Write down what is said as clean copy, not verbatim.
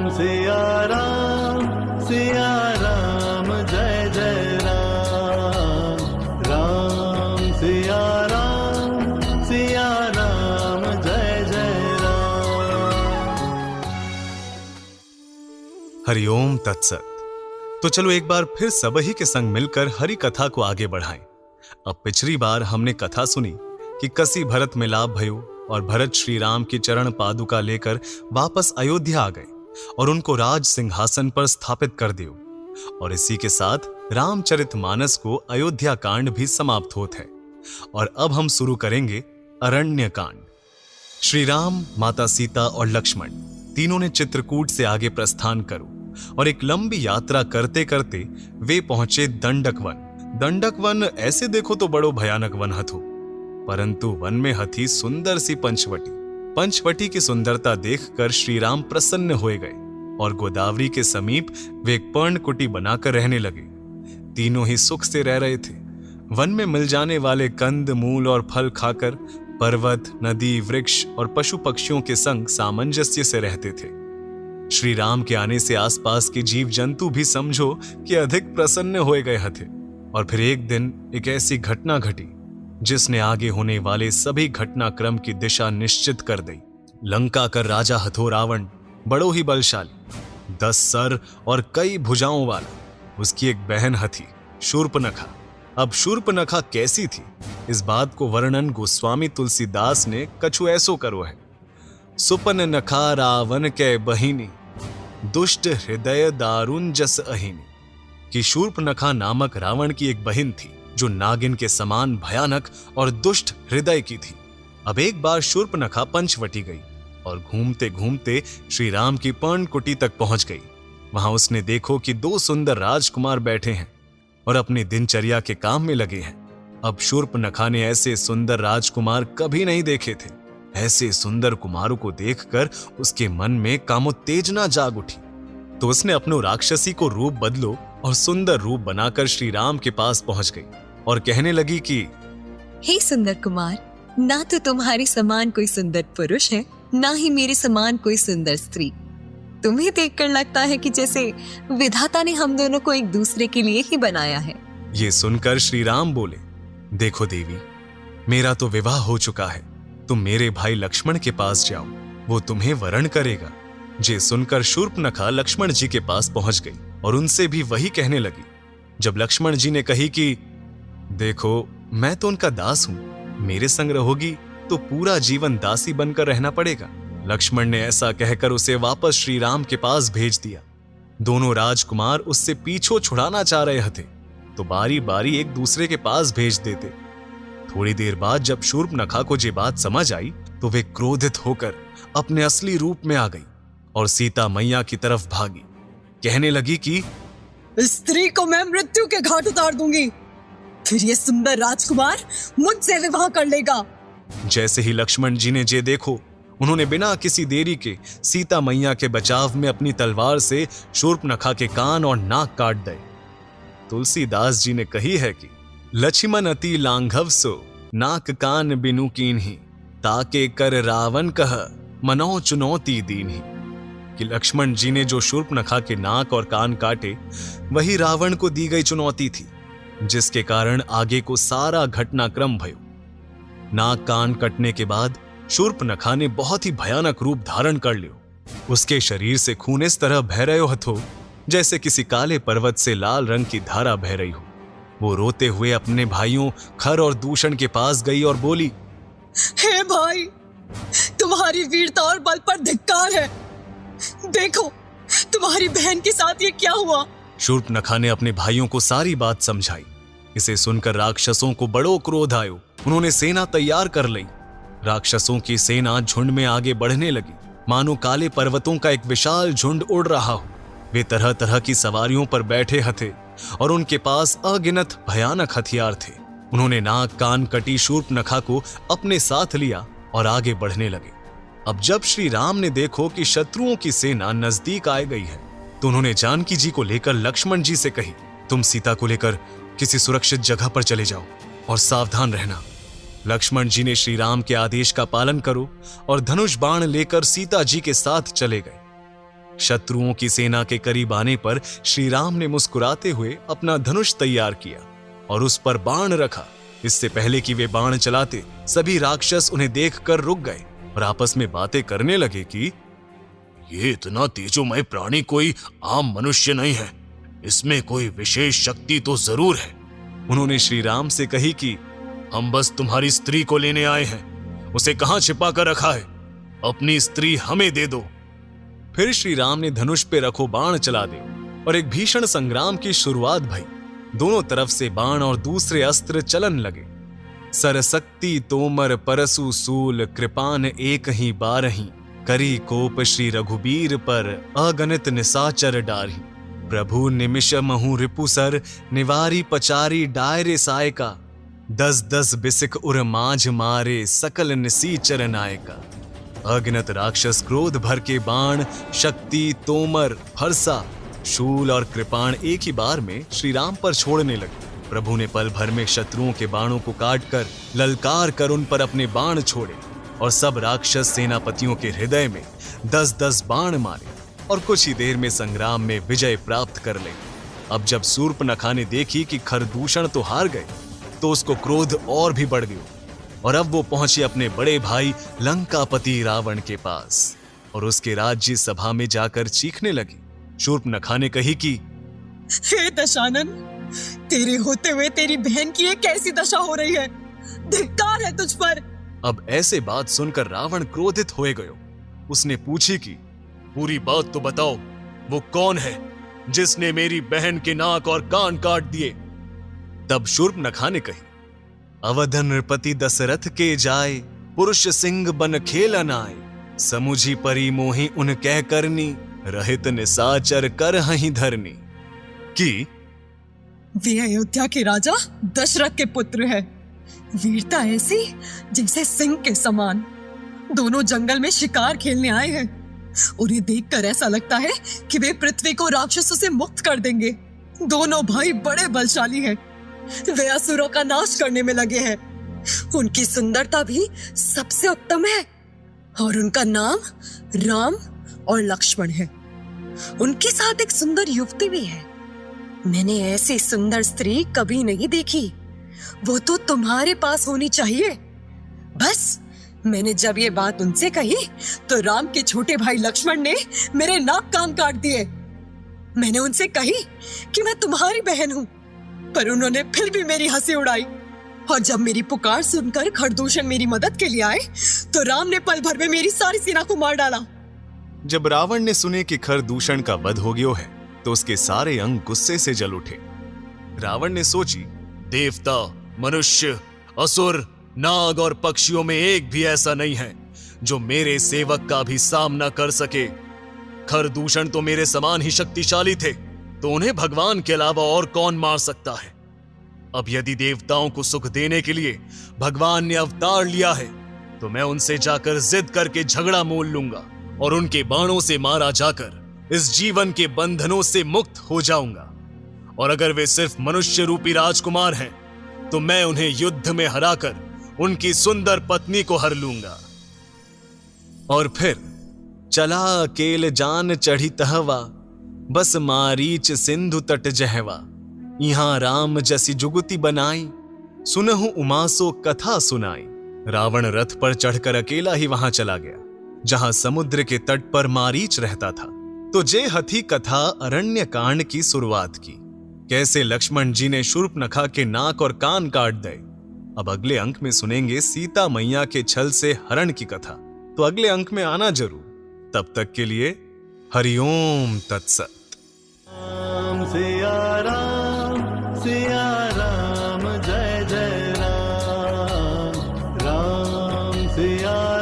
सिया राम जय जय राम, राम सिया राम जय जय राम। हरिओम तत्सत। तो चलो एक बार फिर सबही के संग मिलकर हरि कथा को आगे बढ़ाएं। अब पिछली बार हमने कथा सुनी कि कसी भरत में लाभ भयो और भरत श्री राम की चरण पादुका लेकर वापस अयोध्या आ गए और उनको राज सिंहासन पर स्थापित कर दियो। और इसी के साथ रामचरितमानस को अयोध्या कांड भी समाप्त होता है। और अब हम शुरू करेंगे अरण्य कांड। श्री राम, माता सीता और लक्ष्मण तीनों ने चित्रकूट से आगे प्रस्थान करो और एक लंबी यात्रा करते करते वे पहुंचे दंडक वन। दंडक वन ऐसे देखो तो बड़ो भयानक वन हथो, परंतु वन में हथी सुंदर सी पंचवटी की सुंदरता देखकर श्री राम प्रसन्न हो गए और गोदावरी के समीप वे एक पर्णकुटी बनाकर रहने लगे। तीनों ही सुख से रह रहे थे। वन में मिल जाने वाले कंद मूल और फल खाकर पर्वत, नदी, वृक्ष और पशु पक्षियों के संग सामंजस्य से रहते थे। श्री राम के आने से आसपास के जीव जंतु भी समझो कि अधिक प्रसन्न हो गए हथे। और फिर एक दिन एक ऐसी घटना घटी जिसने आगे होने वाले सभी घटनाक्रम की दिशा निश्चित कर दी। लंका का राजा हथो रावण, बड़ो ही बलशाली, 10 सर और कई भुजाओं वाला। उसकी एक बहन हथी शूर्पनखा। अब शूर्पनखा कैसी थी, इस बात को वर्णन गोस्वामी तुलसीदास ने कछु ऐसो करो है। सुपन नखा रावण के बहिनी, दुष्ट हृदय दारुण जस अहिनी। कि शूर्पनखा नामक रावण की एक बहन थी जो नागिन के समान भयानक और दुष्ट हृदय की थी। अब एक बार शूर्पनखा पंचवटी गई और घूमते घूमते श्री राम की पर्णकुटी तक पहुंच गई। वहां उसने देखो कि 2 सुंदर राजकुमार बैठे हैं और अपनी दिनचर्या के काम में लगे हैं। अब शूर्पनखा ने ऐसे सुंदर राजकुमार कभी नहीं देखे थे। ऐसे सुंदर कुमारों को देखकर उसके मन में कामोत्तेजना जाग उठी। तो उसने अपनो राक्षसी को रूप बदलो और सुंदर रूप बनाकर श्री राम के पास पहुंच गई और कहने लगी कि हे सुंदर कुमार, ना तो तुम्हारे समान कोई सुंदर पुरुष है, ना ही मेरे समान कोई सुंदर स्त्री। तुम्हें देखकर लगता है कि जैसे विधाता ने हम दोनों को एक दूसरे के लिए ही बनाया है। ये सुनकर श्री राम बोले, देखो देवी, मेरा तो विवाह हो चुका है। तुम मेरे भाई लक्ष्मण के पास जाओ, वो तुम्हें वरण करेगा। ये सुनकर शूर्पनखा लक्ष्मण जी के पास पहुंच गई और उनसे भी वही कहने लगी। जब लक्ष्मण जी ने कही कि देखो, मैं तो उनका दास हूं, मेरे संग रहोगी तो पूरा जीवन दासी बनकर रहना पड़ेगा। लक्ष्मण ने ऐसा कहकर उसे वापस श्री राम के पास भेज दिया। दोनों राजकुमार उससे पीछो छुड़ाना चाह रहे थे तो बारी बारी एक दूसरे के पास भेज देते। थोड़ी देर बाद जब शूर्पनखा को ये बात समझ आई तो वे क्रोधित होकर अपने असली रूप में आ गई और सीता मैया की तरफ भागी। कहने लगी कि स्त्री को मैं मृत्यु के घाट उतार दूंगी, फिर ये सुंदर राजकुमार मुझसे विवाह कर लेगा। जैसे ही लक्ष्मण जी ने जे देखो, उन्होंने बिना किसी देरी के सीता मैया के बचाव में अपनी तलवार से शूर्पनखा के कान और नाक काट दे। तुलसीदास जी ने कही है कि लक्ष्मण अति लांघव सो, नाक कान बिनु कीन्ही, ताके कर रावण कह मनो चुनौती दीन्ही। कि लक्ष्मण जी ने जो शूर्पनखा के नाक और कान काटे, वही रावण को दी गई चुनौती थी, जिसके कारण आगे को सारा घटनाक्रम भयो। नाक कान कटने के बाद शूर्पनखा ने बहुत ही भयानक रूप धारण कर लियो। उसके शरीर से खून इस तरह बह रहे हथो जैसे किसी काले पर्वत से लाल रंग की धारा बह रही हो। वो रोते हुए अपने भाइयों खर और दूषण के पास गई और बोली, हे भाई, तुम्हारी वीरता और बल पर धिक्कार है। देखो, तुम्हारी बहन के साथ ये क्या हुआ। शूर्पनखा ने अपने भाइयों को सारी बात समझाई। इसे सुनकर राक्षसों को बड़ो क्रोध आयो। उन्होंने सेना तैयार कर ली। राक्षसों की सेना झुंड में आगे बढ़ने लगी, मानो काले पर्वतों का एक विशाल झुंड उड़ रहा हो। वे तरह तरह की सवारियों पर बैठे हथे और उनके पास अगिनत भयानक हथियार थे। उन्होंने नाक कान कटी शूर्पनखा को अपने साथ लिया और आगे बढ़ने लगे। अब जब श्री राम ने देखो कि शत्रुओं की सेना नजदीक आ गई है, तो उन्होंने जानकी जी को लेकर लक्ष्मण जी से कही, तुम सीता को लेकर किसी सुरक्षित जगह पर चले जाओ और सावधान रहना। लक्ष्मण जी ने श्री राम के आदेश का पालन करो और धनुष बाण लेकर सीता जी के साथ चले गए। शत्रुओं की सेना के करीब आने पर श्री राम ने मुस्कुराते हुए अपना धनुष तैयार किया और उस पर बाण रखा। इससे पहले कि वे बाण चलाते, सभी राक्षस उन्हें देखकर रुक गए और आपस में बातें करने लगे कि ये इतना तेजोमय प्राणी कोई आम मनुष्य नहीं है, इसमें कोई विशेष शक्ति तो जरूर है। उन्होंने श्री राम से कही कि हम बस तुम्हारी स्त्री को लेने आए हैं, उसे कहां छिपा कर रखा है, अपनी स्त्री हमें दे दो। फिर श्री राम ने धनुष पे रखो बाण चला दे और एक भीषण संग्राम की शुरुआत भई। दोनों तरफ से बाण और दूसरे अस्त्र चलन लगे। सरशक्ति तोमर परसु सूल कृपान एक ही बारही, करी कोप श्री रघुबीर पर अगणित निशाचर डारही। प्रभु निमिष महु रिपुसर निवारी पचारी डायरे सायका, 10-10 बिसिक उर माझ मारे सकल निसीचर नायका। अगिनत राक्षस क्रोध भर के बाण, शक्ति तोमर फरसा शूल और कृपाण एक ही बार में श्री राम पर छोड़ने लगे। प्रभु ने पल भर में शत्रुओं के बाणों को काटकर ललकार कर उन पर अपने बाण छोड़े और सब राक्षस सेनापतियों के हृदय में 10-10 बाण मारे और कुछ ही देर में संग्राम में विजय प्राप्त कर ले। अब जब शूर्पणखा ने देखी कि खरदूषण तो हार गए, तो उसको क्रोध और भी बढ़ गया और अब वो पहुंची अपने बड़े भाई लंकापति रावण के पास और उसके राज्य सभा में जाकर चीखने लगी। शूर्पणखा ने कही कि हे दशानन, तेरे होते हुए तेरी बहन की ये कैसी दशा हो रही है, धिक्कार है तुझ पर। अब ऐसे बात सुनकर रावण क्रोधित होए गयो। उसने पूछी कि पूरी बात तो बताओ, वो कौन है जिसने मेरी बहन के नाक और कान काट दिए? तब शूर्पणखा ने कही, अवध नृपति दशरथ के जाए, पुरुष सिंह बन खेलन आए, समुझी परी मोहि उन कह करनी, रहित निशाचर कर हहीं धरनी। कि वे अयोध्या के राजा दशरथ के पुत्र है, वीरता ऐसी जैसे सिंह के समान। दोनों जंगल में शिकार खेलने आए हैं। उन्हें देखकर ऐसा लगता है कि वे पृथ्वी को राक्षसों से मुक्त कर देंगे। दोनों भाई बड़े बलशाली हैं। वे असुरों का नाश करने में लगे हैं। उनकी सुंदरता भी सबसे उत्तम है और उनका नाम राम और लक्ष्मण है। उनके साथ एक सुंदर युवती भी है। मैंने ऐसी सुंदर स्त्री कभी नहीं देखी। वो तो तुम्हारे पास होनी चाहिए। बस मैंने जब ये बात उनसे कही तो राम के छोटे भाई लक्ष्मण ने मेरे नाक कान काट दिए। मैंने उनसे कही कि मैं तुम्हारी बहन हूं, पर उन्होंने फिर भी मेरी हंसी उड़ाई। और जब मेरी पुकार सुनकर खरदूषण मेरी मदद के लिए आए तो राम ने पल भर में मेरी सारी सेना को मार डाला। जब रावण ने सुने कि खरदूषण का वध हो गया है तो उसके सारे अंग गुस्से से जल उठे। रावण ने सोची, देवता, मनुष्य, असुर, नाग और पक्षियों में एक भी ऐसा नहीं है जो मेरे सेवक का भी सामना कर सके। खरदूषण तो मेरे समान ही शक्तिशाली थे, तो उन्हें भगवान के अलावा और कौन मार सकता है? अब यदि देवताओं को सुख देने के लिए भगवान ने अवतार लिया है, तो मैं उनसे जाकर जिद करके झगड़ा मोल लूंगा और उनके बाणों से मारा जाकर इस जीवन के बंधनों से मुक्त हो जाऊंगा। और अगर वे सिर्फ मनुष्य रूपी राजकुमार हैं, तो मैं उन्हें युद्ध में हराकर उनकी सुंदर पत्नी को हर लूंगा। और फिर चला अकेल जान चढ़ी तहवा, बस मारीच सिंधु तट जहवा, यहाँ राम जसी जुगुति बनाई, सुनहु उमासो कथा सुनाई। रावण रथ पर चढ़कर अकेला ही वहां चला गया जहां समुद्र के तट पर मारीच रहता था। तो जे हथी कथा अरण्य कांड की शुरुआत की, कैसे लक्ष्मण जी ने शूर्पणखा के नाक और कान काट दिए। अब अगले अंक में सुनेंगे सीता मैया के छल से हरण की कथा। तो अगले अंक में आना जरूर। तब तक के लिए हरिओम तत्सत। राम सिया राम जय जय राम, राम सिया